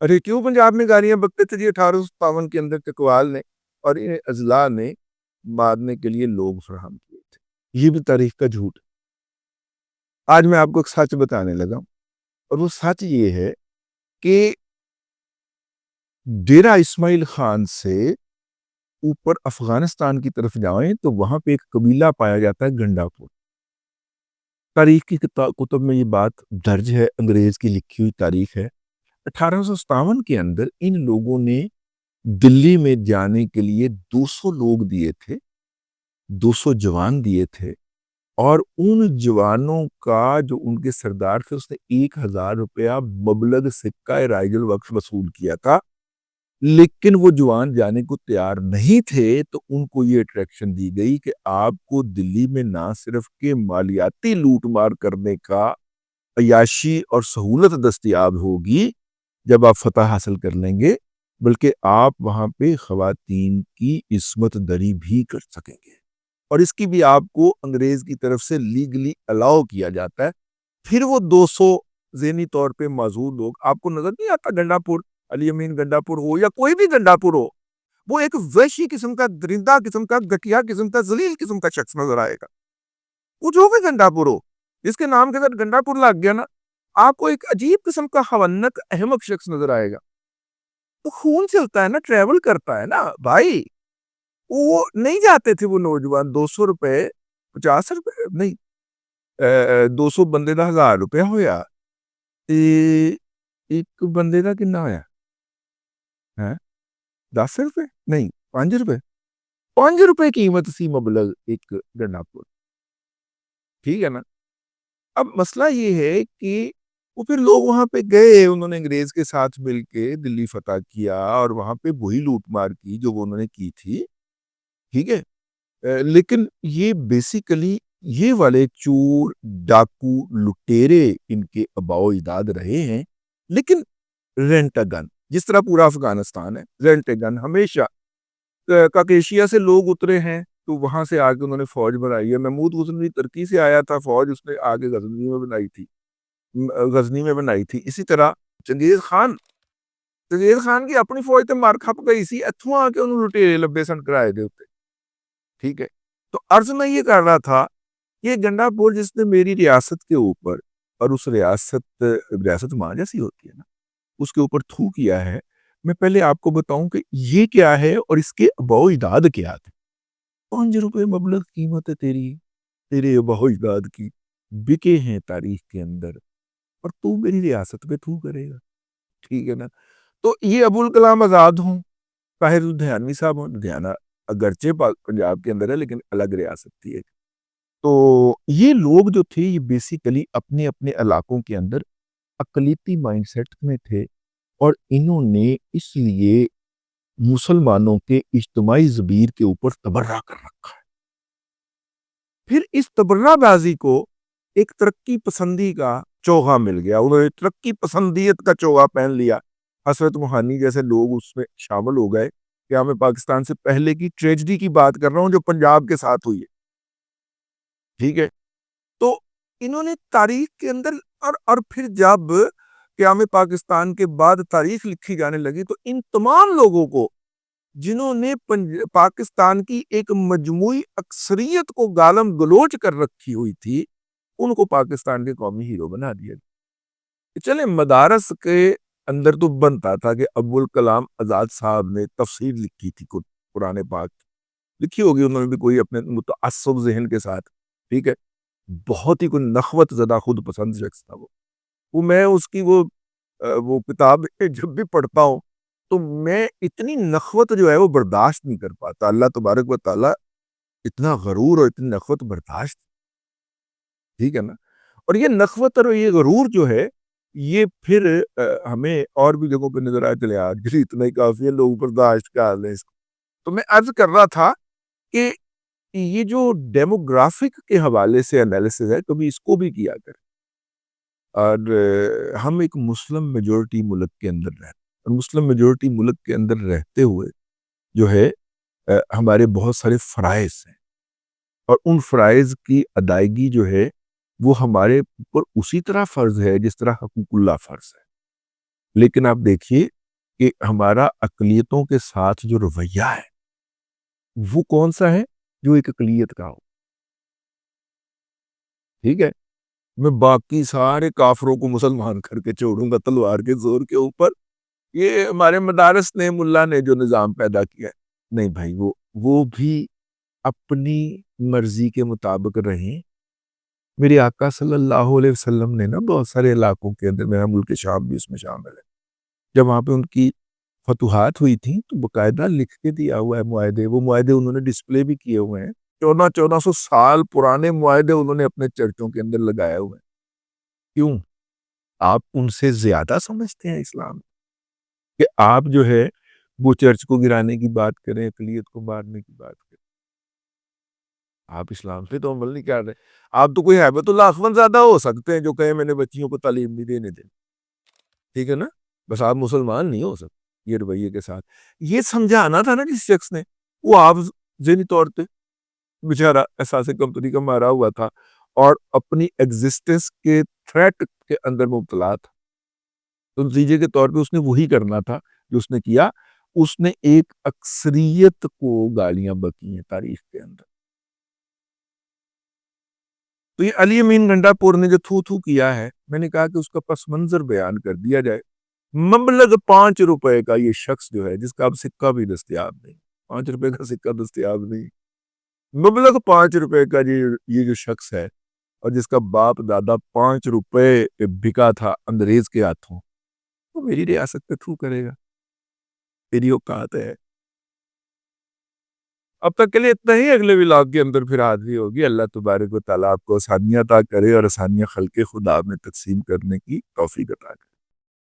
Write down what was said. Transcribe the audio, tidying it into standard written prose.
ارے کیوں پنجاب میں گالیاں بکتے تھے جی 1857 کے اندر اقبال نے اور انہیں اضلاع نے مارنے کے لیے لوگ فراہم کیے تھے. یہ بھی تاریخ کا جھوٹ ہے. آج میں آپ کو ایک سچ بتانے لگا ہوں اور وہ سچ یہ ہے کہ ڈیرہ اسماعیل خان سے اوپر افغانستان کی طرف جائیں تو وہاں پہ ایک قبیلہ پایا جاتا ہے گنڈا پور. تاریخ کی کتب میں یہ بات درج ہے, انگریز کی لکھی ہوئی تاریخ ہے. 1857 کے اندر ان لوگوں نے دلی میں جانے کے لیے 200 لوگ دیے تھے, 200 جوان دیے تھے, اور ان جوانوں کا جو ان کے سردار تھے اس نے 1000 روپیہ مبلغ سکہ رائج الوقت وصول کیا تھا. لیکن وہ جوان جانے کو تیار نہیں تھے تو ان کو یہ اٹریکشن دی گئی کہ آپ کو دلی میں نہ صرف کہ مالیاتی لوٹ مار کرنے کا عیاشی اور سہولت دستیاب ہوگی جب آپ فتح حاصل کر لیں گے, بلکہ آپ وہاں پہ خواتین کی عصمت دری بھی کر سکیں گے, اور اس کی بھی آپ کو انگریز کی طرف سے لیگلی الاؤ کیا جاتا ہے. پھر وہ 200 ذہنی طور پہ معذور لوگ, آپ کو نظر نہیں آتا گنڈا پور, علی امین گنڈا پور ہو یا کوئی بھی گنڈا پور ہو, وہ ایک وحشی قسم کا, درندہ قسم کا, گٹیا قسم کا, ذلیل قسم کا شخص نظر آئے گا. وہ جو بھی گنڈا پور ہو, جس کے نام کے اندر گنڈا پور لگ گیا نا, آپ کو ایک عجیب قسم کا خونت احمق شخص نظر آئے گا. تو خون چلتا ہے نا, ٹریول کرتا ہے نا بھائی. وہ نہیں جاتے تھے وہ نوجوان 200 روپے 50 روپے نہیں 200 بندے دا 1000 روپیہ ہویا, ایک بندے دا کنا ہویا ہے 10 روپے نہیں 5 روپے 5 روپے قیمت سی مبلغ ایک گنڈا پور. ٹھیک ہے نا. اب مسئلہ یہ ہے کہ وہ پھر لوگ وہاں پہ گئے, انہوں نے انگریز کے ساتھ مل کے دلی فتح کیا اور وہاں پہ وہی لوٹ مار کی جو وہ انہوں نے کی تھی. ٹھیک ہے, لیکن یہ بیسیکلی یہ والے چور ڈاکو لٹیرے ان کے آباء و اجداد رہے ہیں. لیکن رینٹ اے گن, جس طرح پورا افغانستان ہے, رینٹ اے گن ہمیشہ کاکیشیا سے لوگ اترے ہیں تو وہاں سے آگے انہوں نے فوج بنائی ہے. محمود غزنوی ترکی سے آیا تھا, فوج اس نے آگے غزنی میں بنائی تھی. اسی طرح چنگیز خان کی اپنی فوج تے مار کھپ گئی سی, اتھوں آ کے انہوں لٹیرے لبے سن کرائے دے ہوتے. ٹھیک ہے, تو عرض میں یہ کر رہا تھا یہ گنڈا پور جس نے میری ریاست کے اوپر, اور اس ریاست ماں جیسی ہوتی ہے نا, اس کے اوپر تھو کیا ہے. میں پہلے آپ کو بتاؤں کہ یہ کیا ہے اور اس کے آباء و اجداد کیا تھے. 5 روپے مبلغ قیمت ہے تیرے آباء و اجداد کی, بکے ہیں تاریخ کے اندر, اور تو میری ریاست پہ تھو کرے گا. ٹھیک ہے نا. تو یہ ابو الکلام آزاد ہوں, طاہر لدھیانوی صاحب ہوں, لدھیانہ اگرچہ پنجاب کے اندر ہے لیکن الگ ریاست تھی ایک. تو یہ لوگ جو تھے یہ بیسیکلی اپنے اپنے علاقوں کے اندر اقلیتی مائنڈ سیٹ میں تھے, اور انہوں نے اس لیے مسلمانوں کے اجتماعی ضمیر کے اوپر تبرہ کر رکھا ہے. پھر اس تبرہ بازی کو ایک ترقی پسندی کا چوغا مل گیا, انہوں نے ترقی پسندیت کا چوغا پہن لیا. حسرت موہانی جیسے لوگ اس میں شامل ہو گئے. قیام پاکستان سے پہلے کی ٹریجڈی کی بات کر رہا ہوں جو پنجاب کے ساتھ ہوئی ہے. ٹھیک ہے, تو انہوں نے تاریخ کے اندر اور پھر جب قیام پاکستان کے بعد تاریخ لکھی جانے لگی تو ان تمام لوگوں کو جنہوں نے پاکستان کی ایک مجموعی اکثریت کو گالم گلوچ کر رکھی ہوئی تھی, ان کو پاکستان کے قومی ہیرو بنا دیا. چلے مدارس کے اندر تو بنتا تھا کہ ابو الکلام آزاد صاحب نے تفسیر لکھی تھی قرآن پاک, لکھی ہوگی انہوں نے بھی کوئی اپنے متعصب ذہن کے ساتھ. ٹھیک ہے, بہت ہی کوئی نخوت زدہ خود پسند شخص تھا وہ میں اس کی وہ کتاب جب بھی پڑھتا ہوں تو میں اتنی نخوت جو ہے وہ برداشت نہیں کر پاتا. اللہ تبارک و تعالیٰ اتنا غرور اور اتنی نخوت برداشت. ٹھیک ہے نا. اور یہ نخوت اور یہ غرور جو ہے یہ پھر ہمیں اور بھی جگہوں پہ نظر آئے, چلے آج اتنا ہی کافی ہے, لوگ برداشت کر لیں اس کو. تو میں عرض کر رہا تھا کہ یہ جو ڈیموگرافک کے حوالے سے انالیسس ہے کبھی اس کو بھی کیا کریں. اور ہم ایک مسلم میجورٹی ملک کے اندر رہتے ہیں, اور مسلم میجورٹی ملک کے اندر رہتے ہوئے جو ہے ہمارے بہت سارے فرائض ہیں, اور ان فرائض کی ادائیگی جو ہے وہ ہمارے اوپر اسی طرح فرض ہے جس طرح حقوق اللہ فرض ہے. لیکن آپ دیکھیے کہ ہمارا اقلیتوں کے ساتھ جو رویہ ہے وہ کون سا ہے؟ جو ایک اقلیت کا ہو. ٹھیک ہے، میں باقی سارے کافروں کو مسلمان کر کے چھوڑوں گا تلوار کے زور کے اوپر. یہ ہمارے مدارس نے، ملا نے جو نظام پیدا کیا ہے، نہیں بھائی، وہ بھی اپنی مرضی کے مطابق رہیں. میرے آقا صلی اللہ علیہ وسلم نے نا بہت سارے علاقوں کے اندر، میرا ملک شام بھی اس میں شامل ہے، جب وہاں پہ ان کی فتوحات ہوئی تھیں تو باقاعدہ لکھ کے دیا ہوا ہے معاہدے. وہ معاہدے انہوں نے ڈسپلے بھی کیے ہوئے ہیں. 1400 سال پرانے معاہدے انہوں نے اپنے چرچوں کے اندر لگائے ہوئے ہیں. کیوں؟ آپ ان سے زیادہ سمجھتے ہیں اسلام کہ آپ جو ہے وہ چرچ کو گرانے کی بات کریں، اقلیت کو مارنے کی بات کریں؟ آپ اسلام پہ تو عمل نہیں کر رہے. آپ تو کوئی ہیبت اللہ اخون زیادہ ہو سکتے ہیں جو کہیں میں نے بچیوں کو تعلیم نہیں دینے دیں. ٹھیک ہے نا، بس آپ مسلمان نہیں ہو سکتے یہ رویے کے ساتھ. یہ سمجھانا تھا نا جس شخص نے، وہ آپ ذہنی طور پہ بیچارہ احساس کمتری کا مارا ہوا تھا اور اپنی ایگزسٹنس کے تھریٹ کے اندر مبتلا تھا. تو نتیجے کے طور پہ اس نے وہی کرنا تھا جو اس نے کیا. اس نے ایک اکثریت کو گالیاں بکی ہیں تاریخ کے اندر. تو یہ علی امین گنڈا پور نے جو تھو تھو کیا ہے، میں نے کہا کہ اس کا پس منظر بیان کر دیا جائے. مبلغ 5 روپے کا یہ شخص جو ہے، جس کا اب سکہ بھی دستیاب نہیں، 5 روپے کا سکہ دستیاب نہیں، مبلغ 5 روپے کا یہ جو شخص ہے، اور جس کا باپ دادا 5 روپے پہ بکا تھا انگریز کے ہاتھوں، وہ میری ریاست پہ تھو کرے گا؟ میری اوقات ہے. اب تک کے لیے اتنا ہی. اگلے ولاگ کے اندر پھر حاضری ہوگی. اللہ تبارک و تعالیٰ آپ کو آسانیاں عطا کرے اور آسانیاں خلق خدا میں تقسیم کرنے کی توفیق عطا کرے.